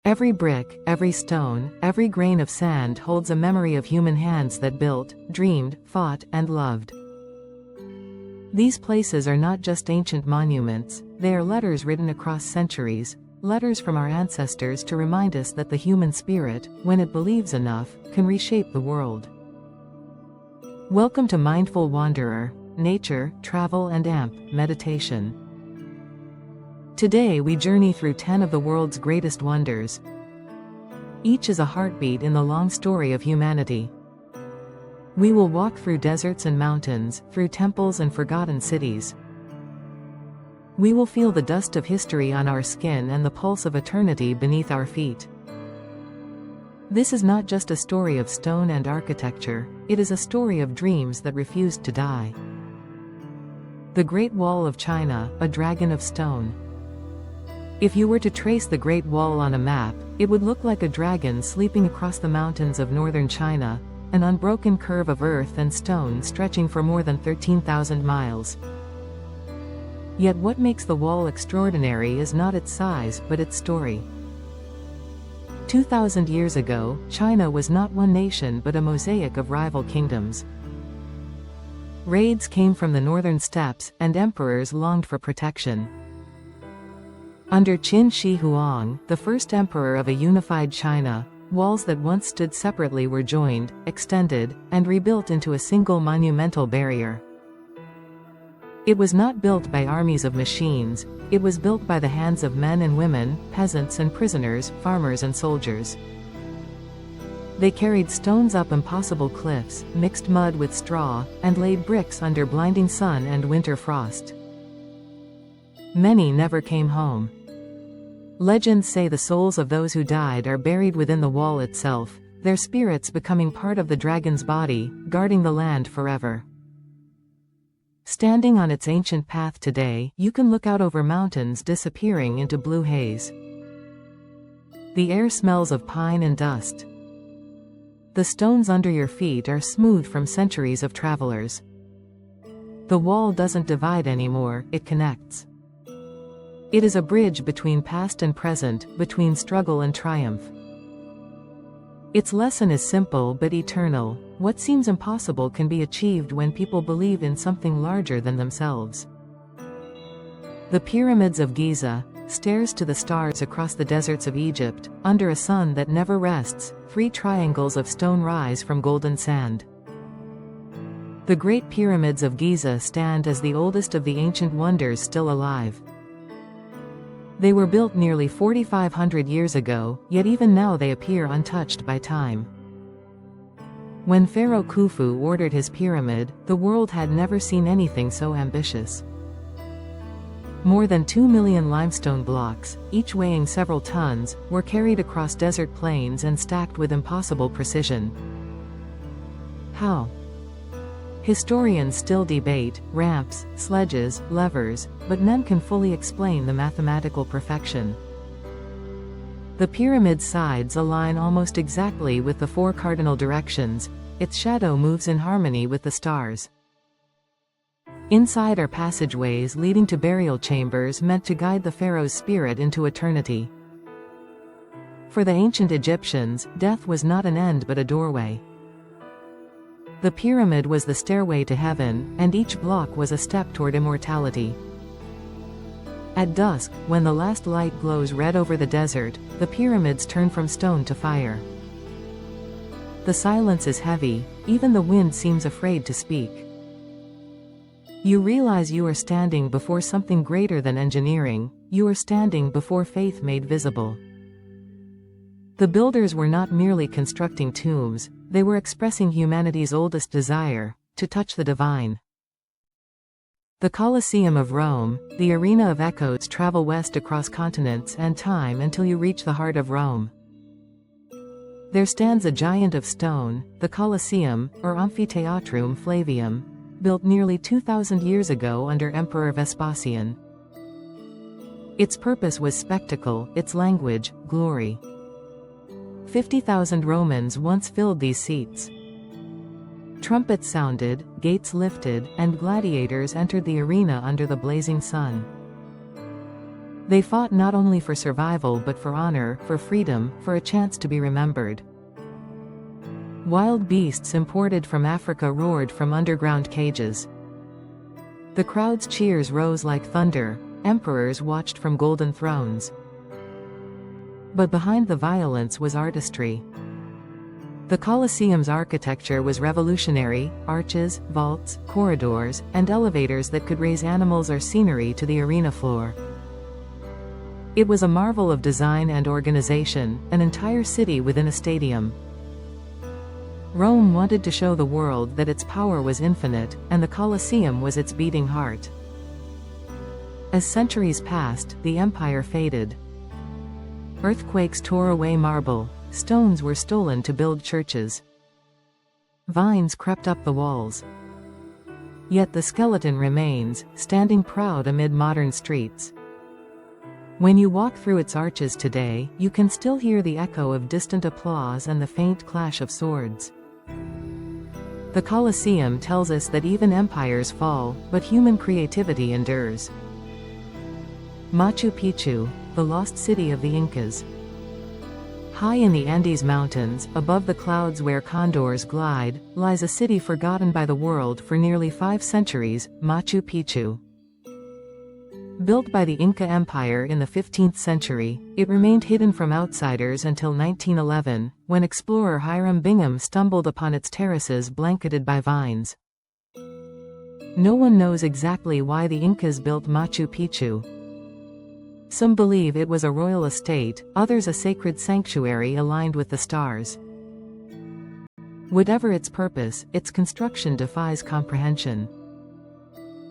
Every brick, every stone, every grain of sand holds a memory of human hands that built, dreamed, fought, and loved. These places are not just ancient monuments, they are letters written across centuries, letters from our ancestors to remind us that the human spirit, when it believes enough, can reshape the world. Welcome to Mindful Wanderer, Nature, Travel and Meditation. Today we journey through 10 of the world's greatest wonders. Each is a heartbeat in the long story of humanity. We will walk through deserts and mountains, through temples and forgotten cities. We will feel the dust of history on our skin and the pulse of eternity beneath our feet. This is not just a story of stone and architecture, it is a story of dreams that refused to die. The Great Wall of China, a dragon of stone. If you were to trace the Great Wall on a map, it would look like a dragon sleeping across the mountains of northern China, an unbroken curve of earth and stone stretching for more than 13,000 miles. Yet what makes the wall extraordinary is not its size but its story. 2,000 years ago, China was not one nation but a mosaic of rival kingdoms. Raids came from the northern steppes, and emperors longed for protection. Under Qin Shi Huang, the first emperor of a unified China, walls that once stood separately were joined, extended, and rebuilt into a single monumental barrier. It was not built by armies of machines, it was built by the hands of men and women, peasants and prisoners, farmers and soldiers. They carried stones up impossible cliffs, mixed mud with straw, and laid bricks under blinding sun and winter frost. Many never came home. Legends say the souls of those who died are buried within the wall itself, their spirits becoming part of the dragon's body, guarding the land forever. Standing on its ancient path today, you can look out over mountains disappearing into blue haze. The air smells of pine and dust. The stones under your feet are smooth from centuries of travelers. The wall doesn't divide anymore, it connects. It is a bridge between past and present, between struggle and triumph. Its lesson is simple but eternal. What seems impossible can be achieved when people believe in something larger than themselves. The Pyramids of Giza, stairs to the stars across the deserts of Egypt, under a sun that never rests, 3 triangles of stone rise from golden sand. The Great Pyramids of Giza stand as the oldest of the ancient wonders still alive. They were built nearly 4,500 years ago, yet even now they appear untouched by time. When Pharaoh Khufu ordered his pyramid, the world had never seen anything so ambitious. More than 2 million limestone blocks, each weighing several tons, were carried across desert plains and stacked with impossible precision. How? Historians still debate ramps, sledges, levers, but none can fully explain the mathematical perfection. The pyramid's sides align almost exactly with the 4 cardinal directions, its shadow moves in harmony with the stars. Inside are passageways leading to burial chambers meant to guide the pharaoh's spirit into eternity. For the ancient Egyptians, death was not an end but a doorway. The pyramid was the stairway to heaven, and each block was a step toward immortality. At dusk, when the last light glows red over the desert, the pyramids turn from stone to fire. The silence is heavy, even the wind seems afraid to speak. You realize you are standing before something greater than engineering, you are standing before faith made visible. The builders were not merely constructing tombs, they were expressing humanity's oldest desire, to touch the divine. The Colosseum of Rome, the arena of echoes, travel west across continents and time until you reach the heart of Rome. There stands a giant of stone, the Colosseum, or Amphitheatrum Flavium, built nearly 2,000 years ago under Emperor Vespasian. Its purpose was spectacle, its language, glory. 50,000 Romans once filled these seats. Trumpets sounded, gates lifted, and gladiators entered the arena under the blazing sun. They fought not only for survival but for honor, for freedom, for a chance to be remembered. Wild beasts imported from Africa roared from underground cages. The crowd's cheers rose like thunder, emperors watched from golden thrones. But behind the violence was artistry. The Colosseum's architecture was revolutionary: arches, vaults, corridors, and elevators that could raise animals or scenery to the arena floor. It was a marvel of design and organization, an entire city within a stadium. Rome wanted to show the world that its power was infinite, and the Colosseum was its beating heart. As centuries passed, the empire faded. Earthquakes tore away marble, stones were stolen to build churches. Vines crept up the walls. Yet the skeleton remains, standing proud amid modern streets. When you walk through its arches today, you can still hear the echo of distant applause and the faint clash of swords. The Colosseum tells us that even empires fall, but human creativity endures. Machu Picchu, the lost city of the Incas. High in the Andes Mountains, above the clouds where condors glide, lies a city forgotten by the world for nearly 5 centuries, Machu Picchu. Built by the Inca Empire in the 15th century, it remained hidden from outsiders until 1911, when explorer Hiram Bingham stumbled upon its terraces blanketed by vines. No one knows exactly why the Incas built Machu Picchu. Some believe it was a royal estate, others a sacred sanctuary aligned with the stars. Whatever its purpose, its construction defies comprehension.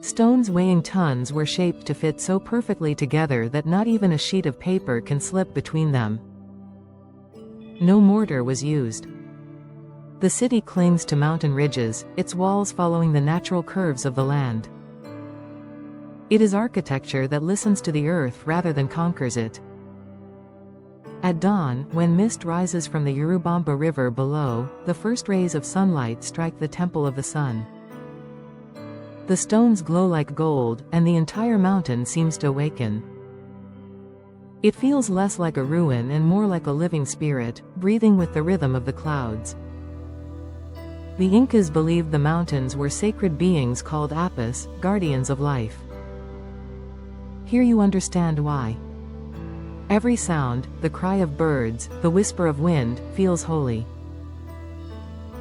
Stones weighing tons were shaped to fit so perfectly together that not even a sheet of paper can slip between them. No mortar was used. The city clings to mountain ridges, its walls following the natural curves of the land. It is architecture that listens to the earth rather than conquers it. At dawn, when mist rises from the Urubamba River below, the first rays of sunlight strike the Temple of the Sun. The stones glow like gold, and the entire mountain seems to awaken. It feels less like a ruin and more like a living spirit, breathing with the rhythm of the clouds. The Incas believed the mountains were sacred beings called Apis, guardians of life. Here you understand why. Every sound, the cry of birds, the whisper of wind, feels holy.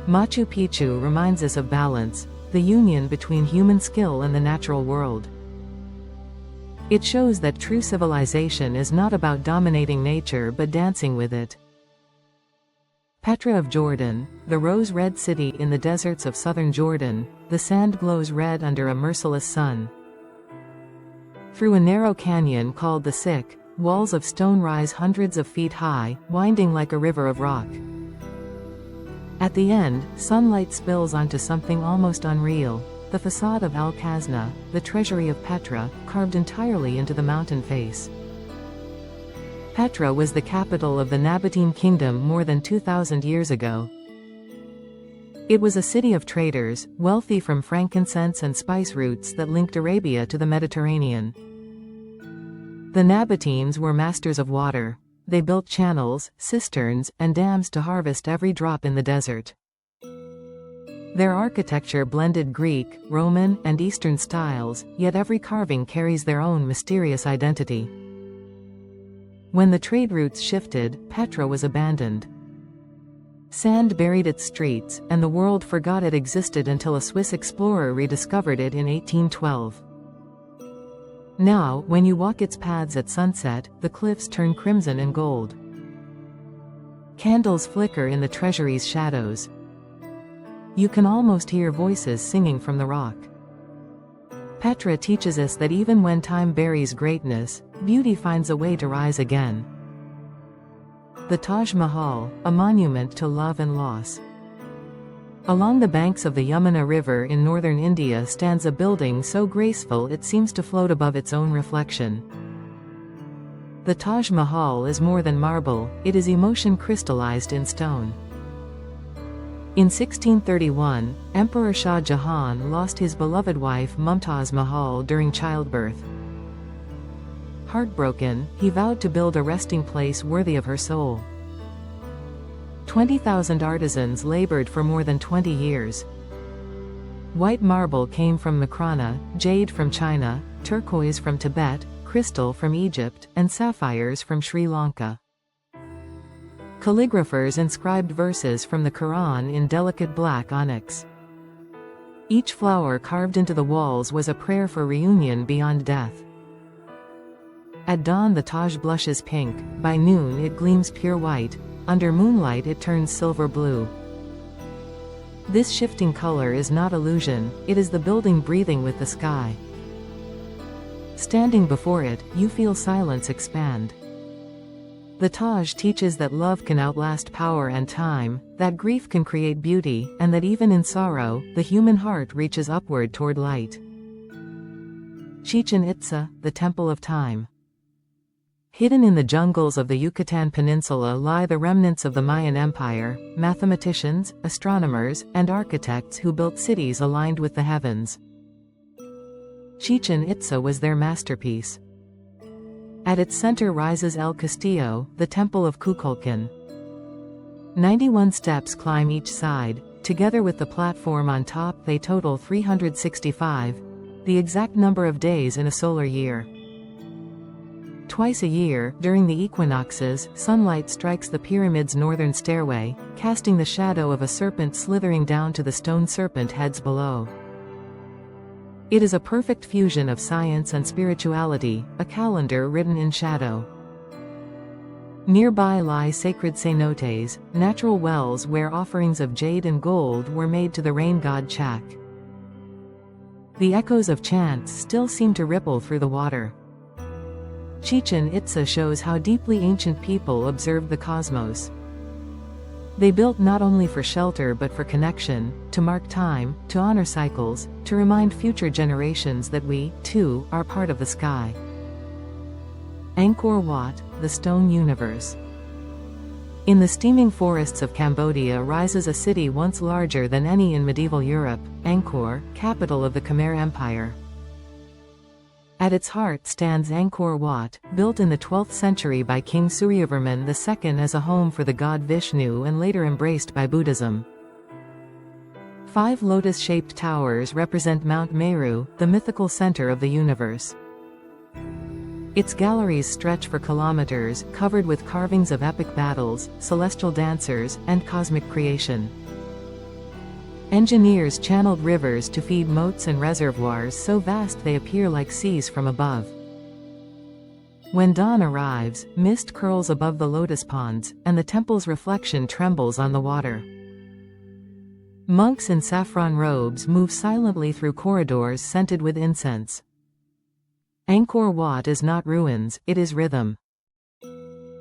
Machu Picchu reminds us of balance, the union between human skill and the natural world. It shows that true civilization is not about dominating nature but dancing with it. Petra of Jordan, the rose-red city in the deserts of southern Jordan, the sand glows red under a merciless sun. Through a narrow canyon called the Sick, walls of stone rise hundreds of feet high, winding like a river of rock. At the end, sunlight spills onto something almost unreal, the facade of Al Khazna, the treasury of Petra, carved entirely into the mountain face. Petra was the capital of the Nabatean kingdom more than 2,000 years ago. It was a city of traders, wealthy from frankincense and spice routes that linked Arabia to the Mediterranean. The Nabateans were masters of water. They built channels, cisterns, and dams to harvest every drop in the desert. Their architecture blended Greek, Roman, and Eastern styles, yet every carving carries their own mysterious identity. When the trade routes shifted, Petra was abandoned. Sand buried its streets, and the world forgot it existed until a Swiss explorer rediscovered it in 1812. Now, when you walk its paths at sunset, the cliffs turn crimson and gold. Candles flicker in the treasury's shadows. You can almost hear voices singing from the rock. Petra teaches us that even when time buries greatness, beauty finds a way to rise again. The Taj Mahal, a monument to love and loss. Along the banks of the Yamuna River in northern India stands a building so graceful it seems to float above its own reflection. The Taj Mahal is more than marble, it is emotion crystallized in stone. In 1631, Emperor Shah Jahan lost his beloved wife Mumtaz Mahal during childbirth. Heartbroken, he vowed to build a resting place worthy of her soul. 20,000 artisans labored for more than 20 years. White marble came from Makrana, jade from China, turquoise from Tibet, crystal from Egypt, and sapphires from Sri Lanka. Calligraphers inscribed verses from the Quran in delicate black onyx. Each flower carved into the walls was a prayer for reunion beyond death. At dawn the Taj blushes pink, by noon it gleams pure white, under moonlight it turns silver blue. This shifting color is not illusion, it is the building breathing with the sky. Standing before it, you feel silence expand. The Taj teaches that love can outlast power and time, that grief can create beauty, and that even in sorrow, the human heart reaches upward toward light. Chichen Itza, the Temple of Time. Hidden in the jungles of the Yucatan Peninsula lie the remnants of the Mayan Empire, mathematicians, astronomers, and architects who built cities aligned with the heavens. Chichen Itza was their masterpiece. At its center rises El Castillo, the Temple of Kukulkan. 91 steps climb each side, together with the platform on top they total 365, the exact number of days in a solar year. Twice a year, during the equinoxes, sunlight strikes the pyramid's northern stairway, casting the shadow of a serpent slithering down to the stone serpent heads below. It is a perfect fusion of science and spirituality, a calendar written in shadow. Nearby lie sacred cenotes, natural wells where offerings of jade and gold were made to the rain god Chak. The echoes of chants still seem to ripple through the water. Chichen Itza shows how deeply ancient people observed the cosmos. They built not only for shelter but for connection, to mark time, to honor cycles, to remind future generations that we, too, are part of the sky. Angkor Wat, the Stone Universe. In the steaming forests of Cambodia rises a city once larger than any in medieval Europe, Angkor, capital of the Khmer Empire. At its heart stands Angkor Wat, built in the 12th century by King Suryavarman II as a home for the god Vishnu and later embraced by Buddhism. 5 lotus-shaped towers represent Mount Meru, the mythical center of the universe. Its galleries stretch for kilometers, covered with carvings of epic battles, celestial dancers, and cosmic creation. Engineers channeled rivers to feed moats and reservoirs so vast they appear like seas from above. When dawn arrives, mist curls above the lotus ponds, and the temple's reflection trembles on the water. Monks in saffron robes move silently through corridors scented with incense. Angkor Wat is not ruins, it is rhythm.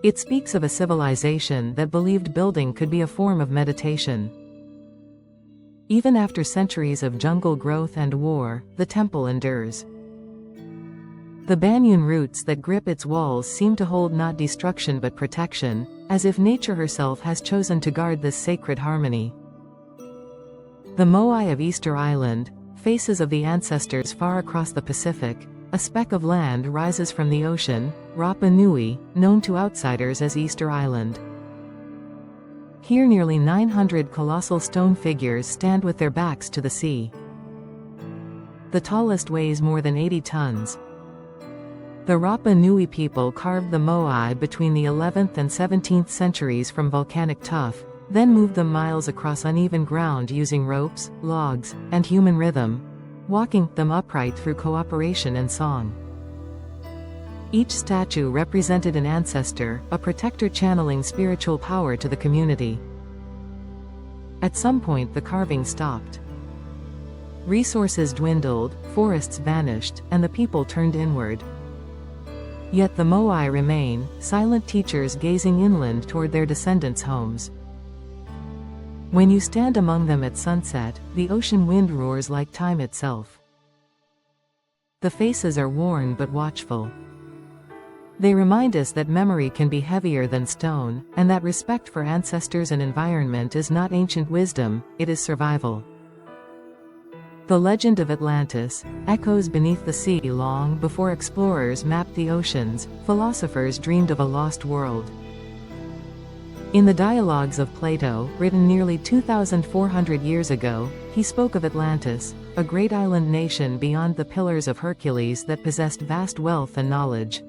It speaks of a civilization that believed building could be a form of meditation. Even after centuries of jungle growth and war, the temple endures. The banyan roots that grip its walls seem to hold not destruction but protection, as if nature herself has chosen to guard this sacred harmony. The Moai of Easter Island, faces of the ancestors far across the Pacific, a speck of land rises from the ocean, Rapa Nui, known to outsiders as Easter Island. Here nearly 900 colossal stone figures stand with their backs to the sea. The tallest weighs more than 80 tons. The Rapa Nui people carved the Moai between the 11th and 17th centuries from volcanic tuff, then moved them miles across uneven ground using ropes, logs, and human rhythm, walking them upright through cooperation and song. Each statue represented an ancestor, a protector channeling spiritual power to the community. At some point the carving stopped. Resources dwindled, forests vanished, and the people turned inward. Yet the Moai remain, silent teachers gazing inland toward their descendants' homes. When you stand among them at sunset, the ocean wind roars like time itself. The faces are worn but watchful. They remind us that memory can be heavier than stone, and that respect for ancestors and environment is not ancient wisdom, it is survival. The legend of Atlantis echoes beneath the sea long before explorers mapped the oceans, philosophers dreamed of a lost world. In the dialogues of Plato, written nearly 2,400 years ago, he spoke of Atlantis, a great island nation beyond the Pillars of Hercules that possessed vast wealth and knowledge.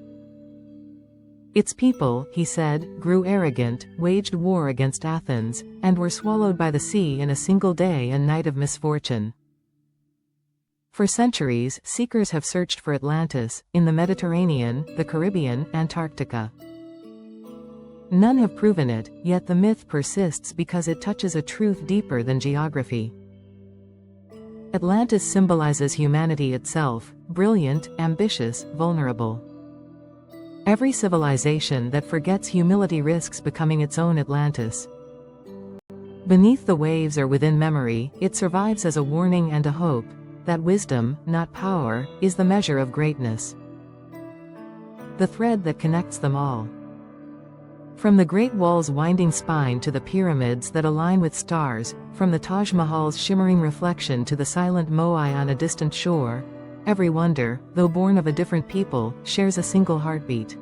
Its people, he said, grew arrogant, waged war against Athens, and were swallowed by the sea in a single day and night of misfortune. For centuries, seekers have searched for Atlantis, in the Mediterranean, the Caribbean, Antarctica. None have proven it, yet the myth persists because it touches a truth deeper than geography. Atlantis symbolizes humanity itself, brilliant, ambitious, vulnerable. Every civilization that forgets humility risks becoming its own Atlantis. Beneath the waves or within memory, it survives as a warning and a hope, that wisdom, not power, is the measure of greatness. The thread that connects them all. From the Great Wall's winding spine to the pyramids that align with stars, from the Taj Mahal's shimmering reflection to the silent moai on a distant shore, every wonder, though born of a different people, shares a single heartbeat.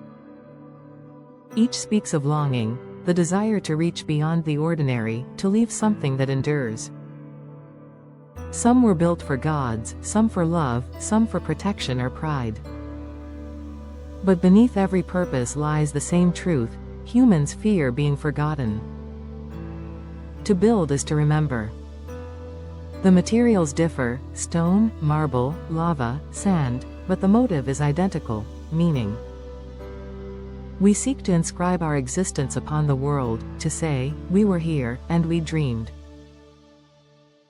Each speaks of longing, the desire to reach beyond the ordinary, to leave something that endures. Some were built for gods, some for love, some for protection or pride. But beneath every purpose lies the same truth: humans fear being forgotten. To build is to remember. The materials differ: stone, marble, lava, sand, but the motive is identical: meaning. We seek to inscribe our existence upon the world, to say, we were here, and we dreamed.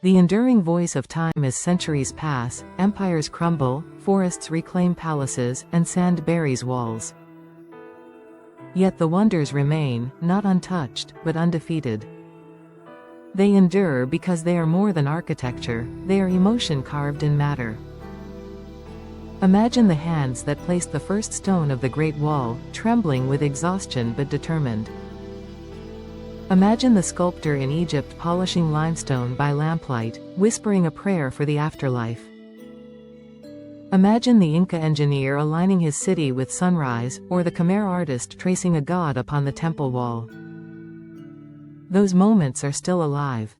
The enduring voice of time as centuries pass, empires crumble, forests reclaim palaces, and sand buries walls. Yet the wonders remain, not untouched, but undefeated. They endure because they are more than architecture, they are emotion carved in matter. Imagine the hands that placed the first stone of the Great Wall, trembling with exhaustion but determined. Imagine the sculptor in Egypt polishing limestone by lamplight, whispering a prayer for the afterlife. Imagine the Inca engineer aligning his city with sunrise, or the Khmer artist tracing a god upon the temple wall. Those moments are still alive.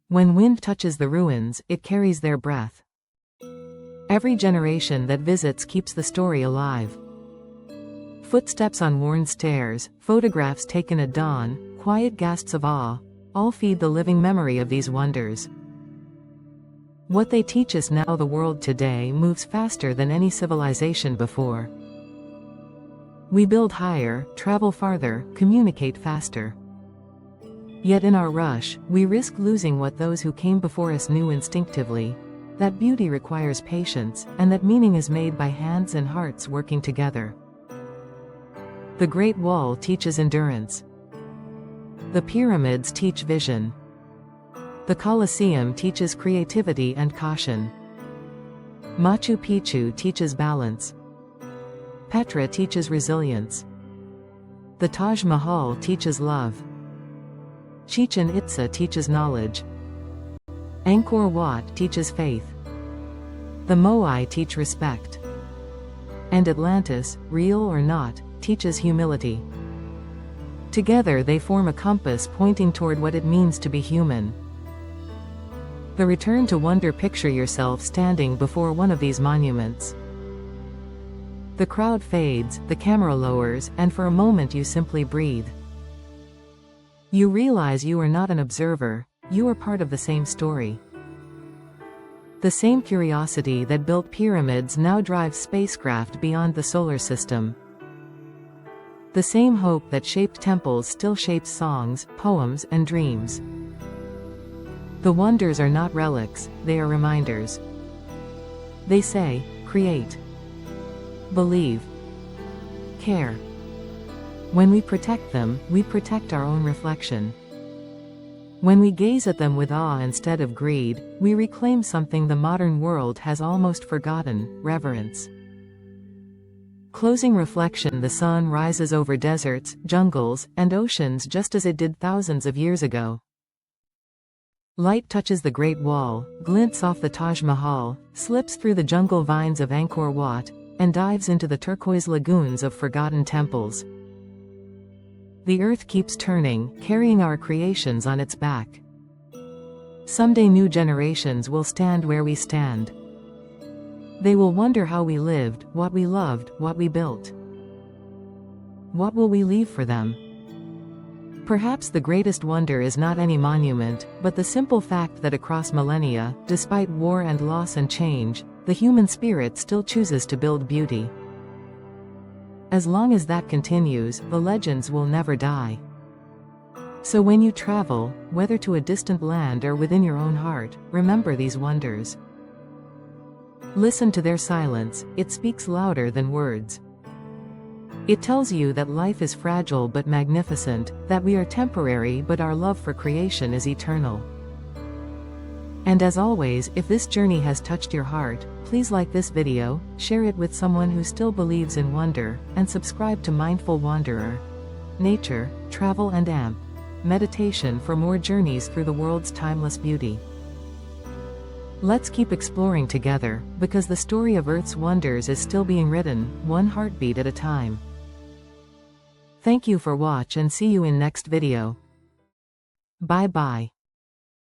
When wind touches the ruins, it carries their breath. Every generation that visits keeps the story alive. Footsteps on worn stairs, photographs taken at dawn, quiet gasps of awe, all feed the living memory of these wonders. What they teach us now: the world today moves faster than any civilization before. We build higher, travel farther, communicate faster. Yet in our rush, we risk losing what those who came before us knew instinctively: that beauty requires patience, and that meaning is made by hands and hearts working together. The Great Wall teaches endurance. The pyramids teach vision. The Colosseum teaches creativity and caution. Machu Picchu teaches balance. Petra teaches resilience. The Taj Mahal teaches love. Chichen Itza teaches knowledge. Angkor Wat teaches faith. The moai teach respect. And Atlantis, real or not, teaches humility. Together they form a compass pointing toward what it means to be human. The return to wonder: picture yourself standing before one of these monuments. The crowd fades, the camera lowers, and for a moment you simply breathe. You realize you are not an observer, you are part of the same story. The same curiosity that built pyramids now drives spacecraft beyond the solar system. The same hope that shaped temples still shapes songs, poems, and dreams. The wonders are not relics, they are reminders. They say, create, believe, care. When we protect them, we protect our own reflection. When we gaze at them with awe instead of greed, we reclaim something the modern world has almost forgotten: reverence. Closing reflection: the sun rises over deserts, jungles, and oceans just as it did thousands of years ago. Light touches the Great Wall, glints off the Taj Mahal, slips through the jungle vines of Angkor Wat, and dives into the turquoise lagoons of forgotten temples. The earth keeps turning, carrying our creations on its back. Someday new generations will stand where we stand. They will wonder how we lived, what we loved, what we built. What will we leave for them? Perhaps the greatest wonder is not any monument, but the simple fact that across millennia, despite war and loss and change, the human spirit still chooses to build beauty. As long as that continues, the legends will never die. So when you travel, whether to a distant land or within your own heart, remember these wonders. Listen to their silence, it speaks louder than words. It tells you that life is fragile but magnificent, that we are temporary but our love for creation is eternal. And as always, if this journey has touched your heart, please like this video, share it with someone who still believes in wonder, and subscribe to Mindful Wanderer. Nature, Travel and Meditation for more journeys through the world's timeless beauty. Let's keep exploring together, because the story of Earth's wonders is still being written, one heartbeat at a time. Thank you for watch and see you in next video. Bye bye.